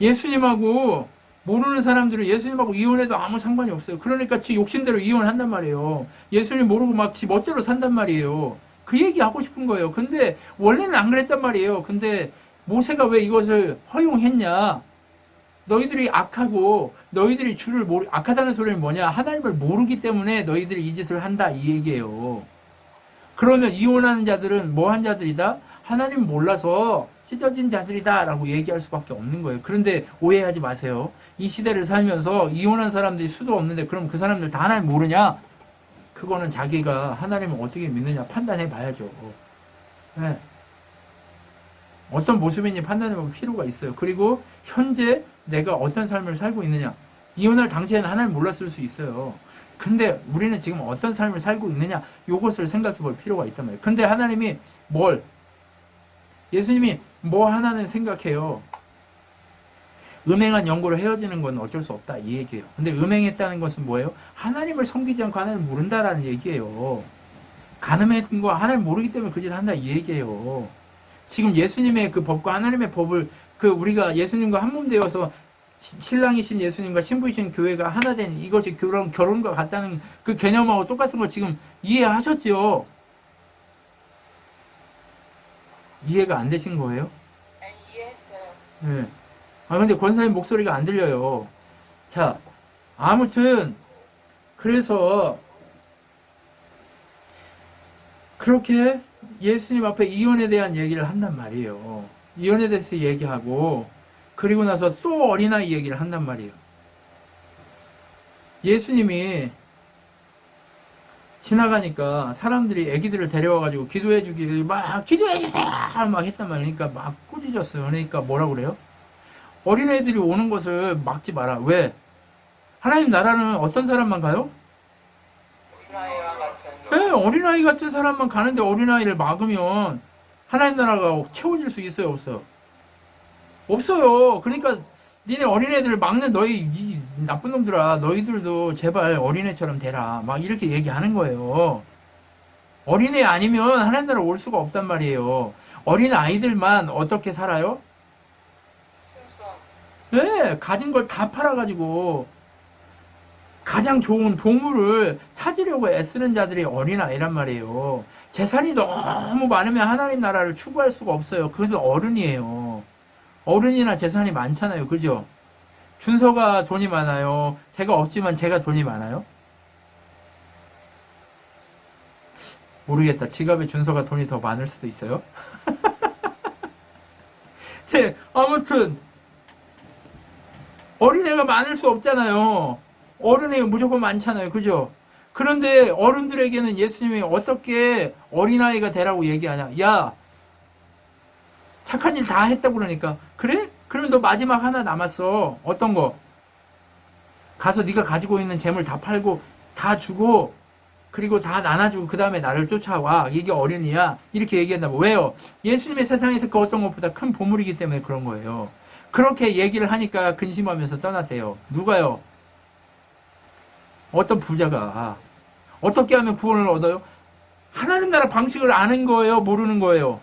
예수님하고 모르는 사람들은 예수님하고 이혼해도 아무 상관이 없어요. 그러니까 지 욕심대로 이혼한단 말이에요. 예수님 모르고 막 지 멋대로 산단 말이에요. 그 얘기 하고 싶은 거예요. 근데 원래는 안 그랬단 말이에요. 근데 모세가 왜 이것을 허용했냐? 너희들이 악하고 너희들이 주를 악하다는 소리는 뭐냐? 하나님을 모르기 때문에 너희들이 이 짓을 한다 이 얘기예요. 그러면 이혼하는 자들은 뭐한 자들이다? 하나님 몰라서 찢어진 자들이다 라고 얘기할 수밖에 없는 거예요. 그런데 오해하지 마세요. 이 시대를 살면서 이혼한 사람들이 수도 없는데 그럼 그 사람들 다 하나님 모르냐? 그거는 자기가 하나님을 어떻게 믿느냐 판단해 봐야죠. 네. 어떤 모습인지 판단해 볼 필요가 있어요. 그리고 현재 내가 어떤 삶을 살고 있느냐. 이혼할 당시에는 하나님 몰랐을 수 있어요. 근데 우리는 지금 어떤 삶을 살고 있느냐 이것을 생각해 볼 필요가 있단 말이에요. 근데 하나님이 예수님이 뭐 하나는 생각해요. 음행한 연고로 헤어지는 건 어쩔 수 없다 이 얘기예요. 근데 음행했다는 것은 뭐예요? 하나님을 섬기지 않고 하나님을 모른다라는 얘기예요. 간음했던 거 하나님 모르기 때문에 그 짓 한다 이 얘기예요. 지금 예수님의 그 법과 하나님의 법을 우리가 예수님과 한 몸 되어서 신랑이신 예수님과 신부이신 교회가 하나 된 이것이 결혼과 같다는 그 개념하고 똑같은 걸 지금 이해하셨죠? 이해가 안 되신 거예요? 아니, 이해했어요. 네. 근데 권사님 목소리가 안 들려요. 자, 아무튼 그래서 그렇게 예수님 앞에 이혼에 대한 얘기를 한단 말이에요. 이혼에 대해서 얘기하고 그리고 나서 또 어린아이 얘기를 한단 말이에요. 예수님이 지나가니까 사람들이 애기들을 데려와가지고 기도해주기 막 기도해주세요 막 했단 말이에요. 그러니까 막 꾸짖었어요. 그러니까 뭐라 그래요? 어린애들이 오는 것을 막지 마라. 왜? 하나님 나라는 어떤 사람만 가요? 어린아이와 같은. 네, 어린아이 같은 사람만 가는데 어린아이를 막으면 하나님 나라가 채워질 수 있어요, 없어요? 없어요. 그러니까 니네 어린애들을 막는 너희 이 나쁜 놈들아, 너희들도 제발 어린애처럼 되라. 막 이렇게 얘기하는 거예요. 어린애 아니면 하나님 나라 올 수가 없단 말이에요. 어린 아이들만 어떻게 살아요? 네, 가진 걸 다 팔아가지고 가장 좋은 보물을 찾으려고 애쓰는 자들이 어린아이란 말이에요. 재산이 너무 많으면 하나님 나라를 추구할 수가 없어요. 그래도 어른이에요. 어른이나 재산이 많잖아요. 그죠? 준서가 돈이 많아요. 제가 없지만 제가 돈이 많아요? 모르겠다. 지갑에 준서가 돈이 더 많을 수도 있어요. 네, 아무튼 어린애가 많을 수 없잖아요. 어른이 무조건 많잖아요. 그죠? 그런데 어른들에게는 예수님이 어떻게 어린아이가 되라고 얘기하냐. 야, 착한 일 다 했다고 그러니까. 그래? 그러면 너 마지막 하나 남았어. 어떤 거? 가서 네가 가지고 있는 재물 다 팔고 다 주고 그리고 다 나눠주고 그 다음에 나를 쫓아와. 이게 어린이야. 이렇게 얘기한다고. 왜요? 예수님의 세상에서 그 어떤 것보다 큰 보물이기 때문에 그런 거예요. 그렇게 얘기를 하니까 근심하면서 떠났대요. 누가요? 어떤 부자가. 어떻게 하면 구원을 얻어요? 하나님 나라 방식을 아는 거예요? 모르는 거예요?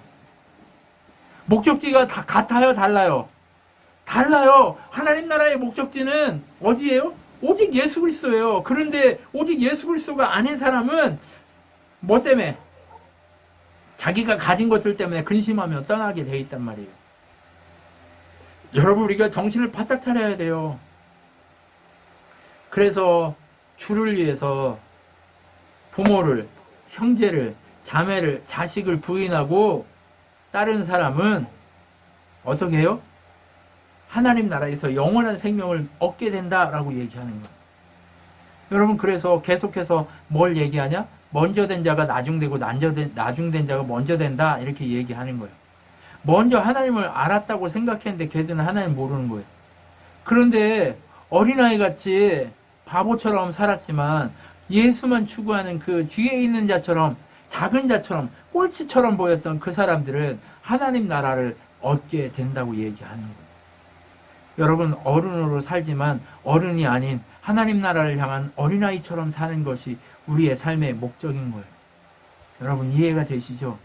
목적지가 다 같아요? 달라요? 달라요. 하나님 나라의 목적지는 어디예요? 오직 예수 그리스도예요. 그런데 오직 예수 그리스도가 아닌 사람은 뭐 때문에? 자기가 가진 것들 때문에 근심하며 떠나게 돼 있단 말이에요. 여러분, 우리가 정신을 바짝 차려야 돼요. 그래서 주를 위해서 부모를, 형제를, 자매를, 자식을 부인하고 다른 사람은 어떻게 해요? 하나님 나라에서 영원한 생명을 얻게 된다라고 얘기하는 거예요. 여러분, 그래서 계속해서 뭘 얘기하냐? 먼저 된 자가 나중되고 나중된 자가 먼저 된다 이렇게 얘기하는 거예요. 먼저 하나님을 알았다고 생각했는데 걔들은 하나님 모르는 거예요. 그런데 어린아이 같이 바보처럼 살았지만 예수만 추구하는 그 뒤에 있는 자처럼 작은 자처럼 꼴찌처럼 보였던 그 사람들은 하나님 나라를 얻게 된다고 얘기하는 거예요. 여러분 어른으로 살지만 어른이 아닌 하나님 나라를 향한 어린아이처럼 사는 것이 우리의 삶의 목적인 거예요. 여러분 이해가 되시죠?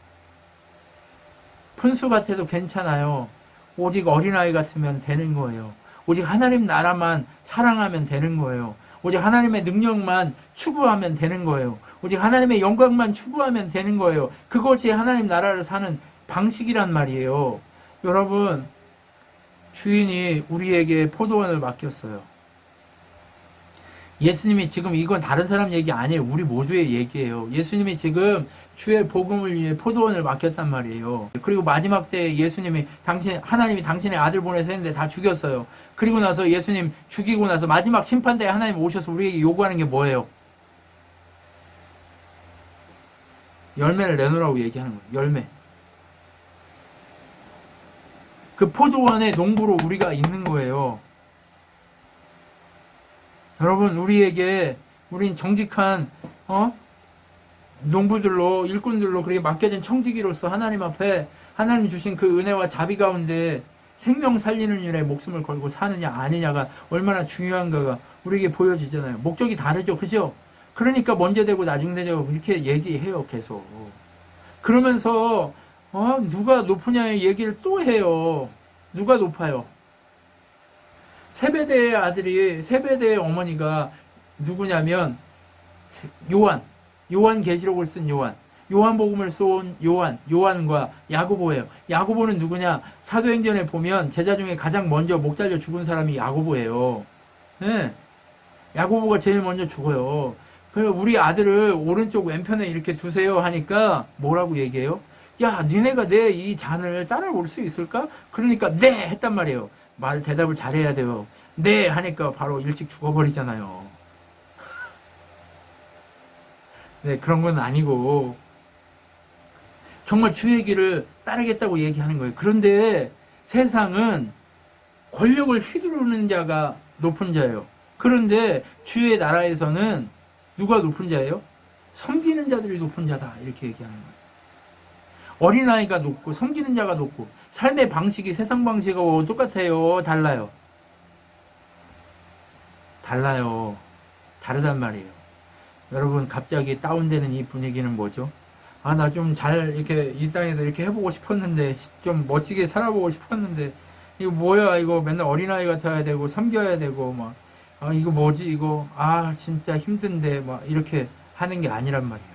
푼수 같아도 괜찮아요. 오직 어린아이 같으면 되는 거예요. 오직 하나님 나라만 사랑하면 되는 거예요. 오직 하나님의 능력만 추구하면 되는 거예요. 오직 하나님의 영광만 추구하면 되는 거예요. 그것이 하나님 나라를 사는 방식이란 말이에요. 여러분, 주인이 우리에게 포도원을 맡겼어요. 예수님이 지금 이건 다른 사람 얘기 아니에요. 우리 모두의 얘기예요. 예수님이 지금 주의 복음을 위해 포도원을 맡겼단 말이에요. 그리고 마지막 때에 예수님이 하나님이 당신의 아들 보내서 했는데 다 죽였어요. 그리고 나서 예수님 죽이고 나서 마지막 심판대에 하나님 오셔서 우리에게 요구하는 게 뭐예요? 열매를 내놓으라고 얘기하는 거예요. 열매. 그 포도원의 농부로 우리가 있는 거예요. 여러분, 우린 정직한, 농부들로, 일꾼들로 그렇게 맡겨진 청지기로서 하나님 앞에 하나님 주신 그 은혜와 자비 가운데 생명 살리는 일에 목숨을 걸고 사느냐, 아니냐가 얼마나 중요한가가 우리에게 보여지잖아요. 목적이 다르죠. 그죠? 그러니까 먼저 되고 나중 되고 이렇게 얘기해요. 계속. 그러면서, 누가 높으냐의 얘기를 또 해요. 누가 높아요? 세베대의 아들이, 세베대의 어머니가 누구냐면 요한 계시록을 쓴 요한복음을 쏜 요한과 야고보예요. 야고보는 누구냐? 사도행전에 보면 제자 중에 가장 먼저 목 잘려 죽은 사람이 야고보예요. 네. 야고보가 제일 먼저 죽어요. 그래서 우리 아들을 오른쪽 왼편에 이렇게 두세요 하니까 뭐라고 얘기해요? 야, 니네가 내 이 잔을 따라올 수 있을까? 그러니까 네 했단 말이에요. 대답을 잘해야 돼요. 네 하니까 바로 일찍 죽어버리잖아요. 네, 그런 건 아니고 정말 주의 길을 따르겠다고 얘기하는 거예요. 그런데 세상은 권력을 휘두르는 자가 높은 자예요. 그런데 주의 나라에서는 누가 높은 자예요? 섬기는 자들이 높은 자다, 이렇게 얘기하는 거예요. 어린아이가 높고 섬기는 자가 높고 삶의 방식이 세상 방식하고 똑같아요? 달라요? 달라요. 다르단 말이에요. 여러분, 갑자기 다운되는 이 분위기는 뭐죠? 나 좀 잘 이렇게 이 땅에서 이렇게 해보고 싶었는데, 좀 멋지게 살아보고 싶었는데, 이거 뭐야, 이거 맨날 어린아이 같아야 되고 섬겨야 되고 막 이거 뭐지 이거, 진짜 힘든데 막 이렇게 하는 게 아니란 말이에요.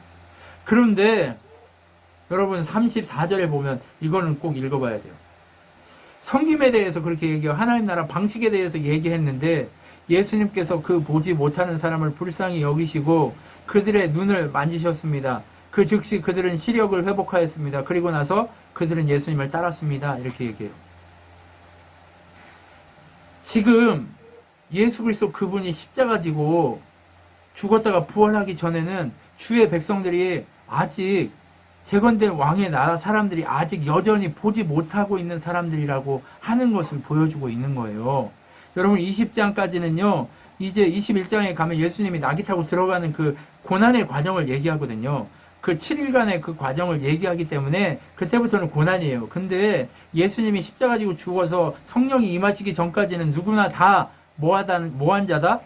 그런데 여러분 34절에 보면 이거는 꼭 읽어봐야 돼요. 섬김에 대해서 그렇게 얘기해요. 하나님 나라 방식에 대해서 얘기했는데 예수님께서 그 보지 못하는 사람을 불쌍히 여기시고 그들의 눈을 만지셨습니다. 그 즉시 그들은 시력을 회복하였습니다. 그리고 나서 그들은 예수님을 따랐습니다. 이렇게 얘기해요. 지금 예수 그리스도 그분이 십자가 지고 죽었다가 부활하기 전에는 주의 백성들이 아직 재건된 왕의 나라 사람들이 아직 여전히 보지 못하고 있는 사람들이라고 하는 것을 보여주고 있는 거예요. 여러분 20장까지는요. 이제 21장에 가면 예수님이 나귀 타고 들어가는 그 고난의 과정을 얘기하거든요. 그 7일간의 그 과정을 얘기하기 때문에 그때부터는 고난이에요. 근데 예수님이 십자가 지고 죽어서 성령이 임하시기 전까지는 누구나 다 뭐한 자다?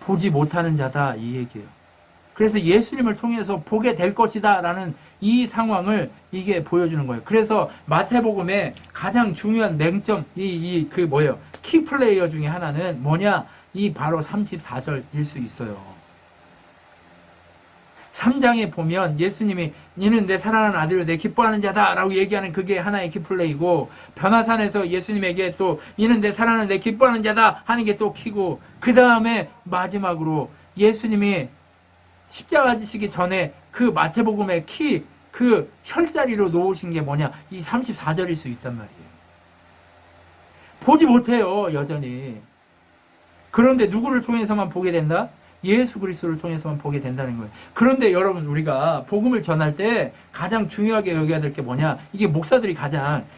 보지 못하는 자다, 이 얘기예요. 그래서 예수님을 통해서 보게 될 것이다 라는 이 상황을 이게 보여주는 거예요. 그래서 마태복음의 가장 중요한 맹점, 키플레이어 중에 하나는 뭐냐? 이 바로 34절일 수 있어요. 3장에 보면 예수님이 이는 내 사랑하는 아들이요 내 기뻐하는 자다 라고 얘기하는 그게 하나의 키플레이고, 변화산에서 예수님에게 또 이는 내 사랑하는 내 기뻐하는 자다 하는 게 또 키고, 그 다음에 마지막으로 예수님이 십자가 지시기 전에 그 마태복음의 그 혈자리로 놓으신 게 뭐냐? 이 34절일 수 있단 말이에요. 보지 못해요, 여전히. 그런데 누구를 통해서만 보게 된다? 예수 그리스도를 통해서만 보게 된다는 거예요. 그런데 여러분, 우리가 복음을 전할 때 가장 중요하게 여겨야 될 게 뭐냐? 이게 목사들이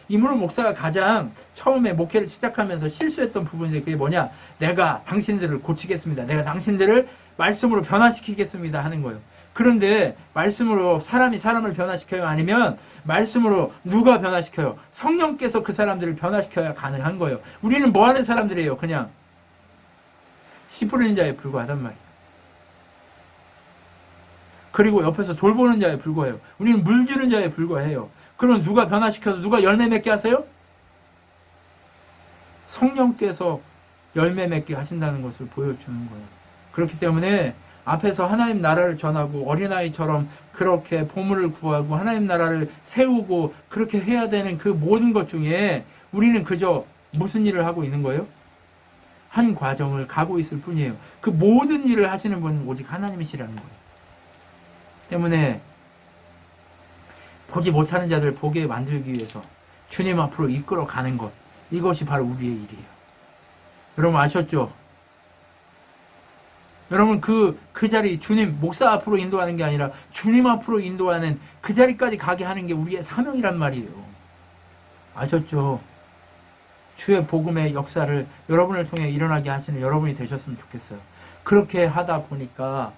이문호 목사가 가장 처음에 목회를 시작하면서 실수했던 부분이 그게 뭐냐? 내가 당신들을 고치겠습니다. 내가 당신들을 말씀으로 변화시키겠습니다 하는 거예요. 그런데 말씀으로 사람이 사람을 변화시켜요? 아니면 말씀으로 누가 변화시켜요? 성령께서 그 사람들을 변화시켜야 가능한 거예요. 우리는 뭐 하는 사람들이에요? 그냥 씨 뿌리는 자에 불과하단 말이에요. 그리고 옆에서 돌보는 자에 불과해요. 우리는 물 주는 자에 불과해요. 그럼 누가 변화시켜서 누가 열매 맺게 하세요? 성령께서 열매 맺게 하신다는 것을 보여주는 거예요. 그렇기 때문에 앞에서 하나님 나라를 전하고 어린아이처럼 그렇게 보물을 구하고 하나님 나라를 세우고 그렇게 해야 되는 그 모든 것 중에 우리는 그저 무슨 일을 하고 있는 거예요? 한 과정을 가고 있을 뿐이에요. 그 모든 일을 하시는 분은 오직 하나님이시라는 거예요. 때문에 보지 못하는 자들 보게 만들기 위해서 주님 앞으로 이끌어 가는 것, 이것이 바로 우리의 일이에요. 여러분 아셨죠? 여러분 그 자리 주님 목사 앞으로 인도하는 게 아니라 주님 앞으로 인도하는 그 자리까지 가게 하는 게 우리의 사명이란 말이에요. 아셨죠? 주의 복음의 역사를 여러분을 통해 일어나게 하시는 여러분이 되셨으면 좋겠어요. 그렇게 하다 보니까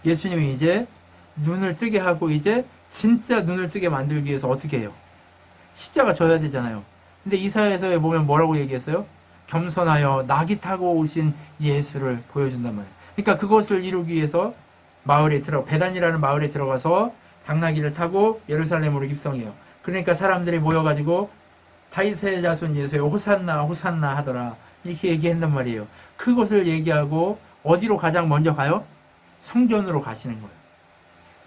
예수님이 이제 눈을 뜨게 하고 이제 진짜 눈을 뜨게 만들기 위해서 어떻게 해요? 십자가 져야 되잖아요. 근데 이사야서에 보면 뭐라고 얘기했어요? 겸손하여 낙이 타고 오신 예수를 보여준단 말이에요. 그러니까 그것을 이루기 위해서 베단이라는 마을에 들어가서 당나귀를 타고 예루살렘으로 입성해요. 그러니까 사람들이 모여가지고 다윗의 자손 예수여 호산나 호산나 하더라 이렇게 얘기했단 말이에요. 그것을 얘기하고 어디로 가장 먼저 가요? 성전으로 가시는 거예요.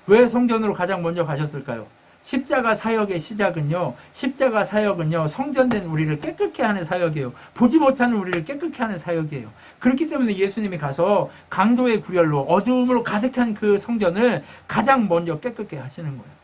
왜 성전으로 가장 먼저 가셨을까요? 십자가 사역의 시작은요, 십자가 사역은요, 성전된 우리를 깨끗게 하는 사역이에요. 보지 못하는 우리를 깨끗게 하는 사역이에요. 그렇기 때문에 예수님이 가서 강도의 구렬로 어두움으로 가득한 그 성전을 가장 먼저 깨끗게 하시는 거예요.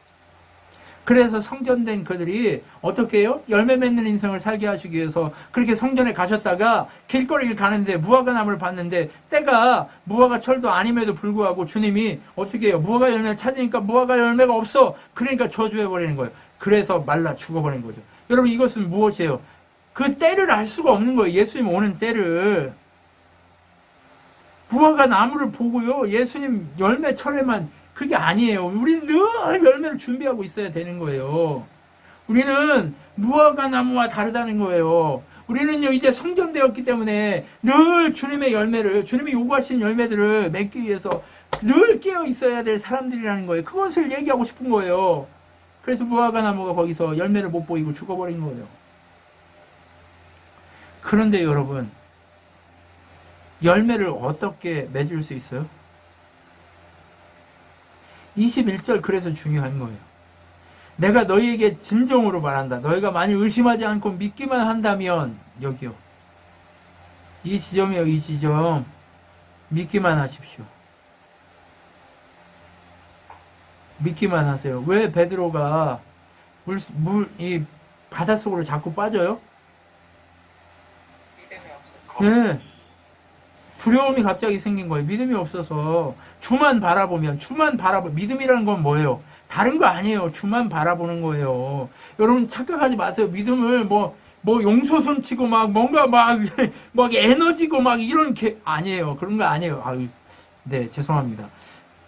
그래서 성전된 그들이 어떻게 해요? 열매 맺는 인생을 살게 하시기 위해서 그렇게 성전에 가셨다가 길거리를 가는데 무화과나무를 봤는데 때가 무화과 철도 아님에도 불구하고 주님이 어떻게 해요? 무화과 열매를 찾으니까 무화과 열매가 없어. 그러니까 저주해버리는 거예요. 그래서 말라 죽어버린 거죠. 여러분 이것은 무엇이에요? 그 때를 알 수가 없는 거예요. 예수님 오는 때를. 무화과 나무를 보고요. 예수님 열매 철에만 그게 아니에요. 우리는 늘 열매를 준비하고 있어야 되는 거예요. 우리는 무화과 나무와 다르다는 거예요. 우리는요, 이제 성전되었기 때문에 늘 주님의 열매를, 주님이 요구하시는 열매들을 맺기 위해서 늘 깨어 있어야 될 사람들이라는 거예요. 그것을 얘기하고 싶은 거예요. 그래서 무화과 나무가 거기서 열매를 못 보이고 죽어버린 거예요. 그런데 여러분, 열매를 어떻게 맺을 수 있어요? 21절 그래서 중요한 거예요. 내가 너희에게 진정으로 말한다. 너희가 만일 의심하지 않고 믿기만 한다면 여기요. 이 지점이요. 이 지점. 믿기만 하십시오. 믿기만 하세요. 왜 베드로가 이 바닷속으로 자꾸 빠져요? 믿음이 없어서. 네. 두려움이 갑자기 생긴 거예요. 믿음이 없어서. 주만 바라보면, 믿음이라는 건 뭐예요? 다른 거 아니에요. 주만 바라보는 거예요. 여러분 착각하지 마세요. 믿음을 뭐 용솟음 치고 뭔가 막 에너지고 이런 게 아니에요. 그런 거 아니에요. 네, 죄송합니다.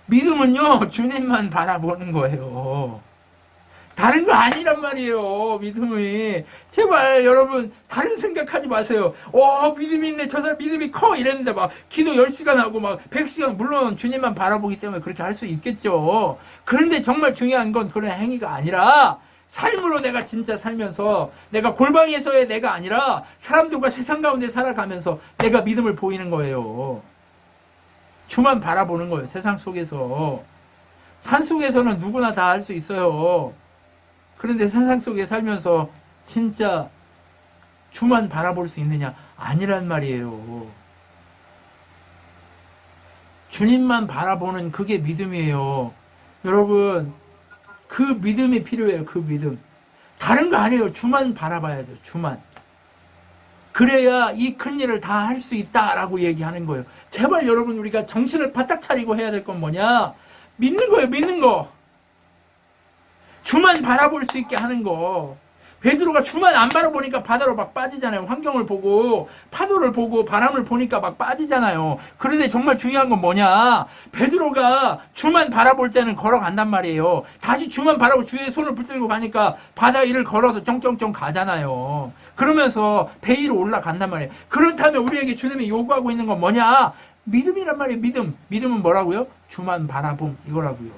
믿음은요, 주님만 바라보는 거예요. 다른 거 아니란 말이에요. 믿음이. 제발 여러분 다른 생각하지 마세요. 믿음이 있네. 저 사람 믿음이 커. 이랬는데 기도 10시간 하고 100시간 물론 주님만 바라보기 때문에 그렇게 할 수 있겠죠. 그런데 정말 중요한 건 그런 행위가 아니라 삶으로 내가 진짜 살면서 내가 골방에서의 내가 아니라 사람들과 세상 가운데 살아가면서 내가 믿음을 보이는 거예요. 주만 바라보는 거예요. 세상 속에서. 산 속에서는 누구나 다 할 수 있어요. 그런데 세상 속에 살면서 진짜 주만 바라볼 수 있느냐? 아니란 말이에요. 주님만 바라보는 그게 믿음이에요. 여러분, 그 믿음이 필요해요. 그 믿음. 다른 거 아니에요. 주만 바라봐야 돼요. 주만. 그래야 이 큰 일을 다 할 수 있다라고 얘기하는 거예요. 제발 여러분 우리가 정신을 바짝 차리고 해야 될 건 뭐냐? 믿는 거예요. 믿는 거. 주만 바라볼 수 있게 하는 거. 베드로가 주만 안 바라보니까 바다로 막 빠지잖아요. 환경을 보고 파도를 보고 바람을 보니까 막 빠지잖아요. 그런데 정말 중요한 건 뭐냐? 베드로가 주만 바라볼 때는 걸어간단 말이에요. 다시 주만 바라보고 주의 손을 붙들고 가니까 바다 위를 걸어서 쩡쩡쩡 가잖아요. 그러면서 배 위로 올라간단 말이에요. 그렇다면 우리에게 주님이 요구하고 있는 건 뭐냐? 믿음이란 말이에요. 믿음. 믿음은 뭐라고요? 주만 바라봄 이거라고요.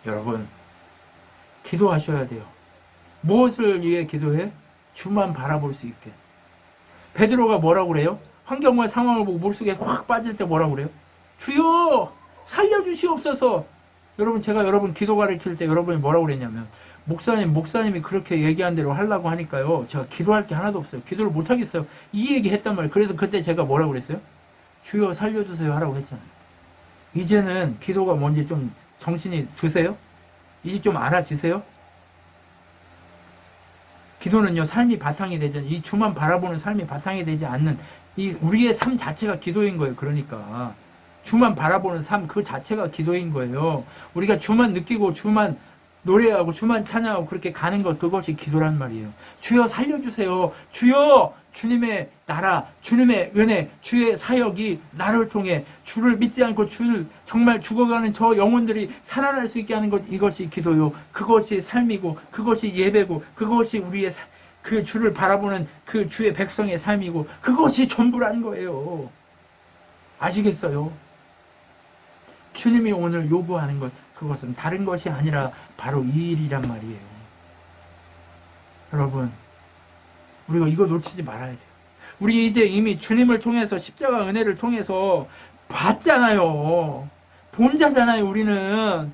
여러분, 기도하셔야 돼요. 무엇을 위해 기도해? 주만 바라볼 수 있게. 베드로가 뭐라고 그래요? 환경과 상황을 보고 물속에 확 빠질 때 뭐라고 그래요? 주여 살려주시옵소서. 여러분, 제가 여러분 기도 가르칠 때 여러분이 뭐라고 그랬냐면, 목사님이 그렇게 얘기한 대로 하려고 하니까요, 제가 기도할 게 하나도 없어요. 기도를 못 하겠어요. 이 얘기 했단 말이에요. 그래서 그때 제가 뭐라고 그랬어요? 주여 살려주세요 하라고 했잖아요. 이제는 기도가 뭔지 좀 정신이 드세요? 이제 좀 알아지세요? 기도는요, 삶이 바탕이 되지 않는, 이 주만 바라보는 삶이 바탕이 되지 않는, 이 우리의 삶 자체가 기도인 거예요. 그러니까 주만 바라보는 삶 그 자체가 기도인 거예요. 우리가 주만 느끼고 주만 노래하고 주만 찬양하고 그렇게 가는 것, 그것이 기도란 말이에요. 주여 살려주세요. 주여, 주님의 나라, 주님의 은혜, 주의 사역이 나를 통해 주를 믿지 않고 주를 정말 죽어가는 저 영혼들이 살아날 수 있게 하는 것, 이것이 기도요. 그것이 삶이고, 그것이 예배고, 그것이 우리의 그 주를 바라보는 그 주의 백성의 삶이고, 그것이 전부란 거예요. 아시겠어요? 주님이 오늘 요구하는 것, 그것은 다른 것이 아니라 바로 이 일이란 말이에요. 여러분, 우리가 이거 놓치지 말아야 돼요. 우리 이제 이미 주님을 통해서 십자가 은혜를 통해서 봤잖아요. 본자잖아요. 우리는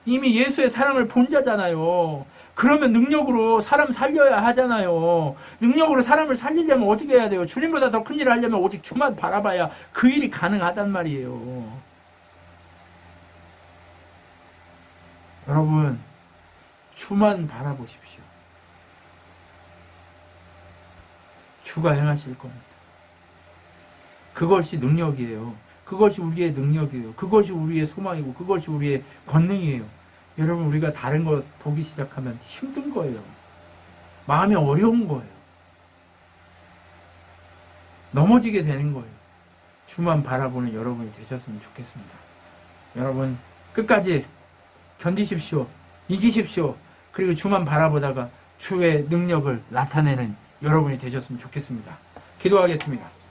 이미 예수의 사랑을 본자잖아요. 그러면 능력으로 사람 살려야 하잖아요. 능력으로 사람을 살리려면 어떻게 해야 돼요? 주님보다 더 큰 일을 하려면 오직 주만 바라봐야 그 일이 가능하단 말이에요. 여러분, 주만 바라보십시오. 주가 행하실 겁니다. 그것이 능력이에요. 그것이 우리의 능력이에요. 그것이 우리의 소망이고, 그것이 우리의 권능이에요. 여러분, 우리가 다른 것 보기 시작하면 힘든 거예요. 마음이 어려운 거예요. 넘어지게 되는 거예요. 주만 바라보는 여러분이 되셨으면 좋겠습니다. 여러분, 끝까지 견디십시오. 이기십시오. 그리고 주만 바라보다가 주의 능력을 나타내는 여러분이 되셨으면 좋겠습니다. 기도하겠습니다.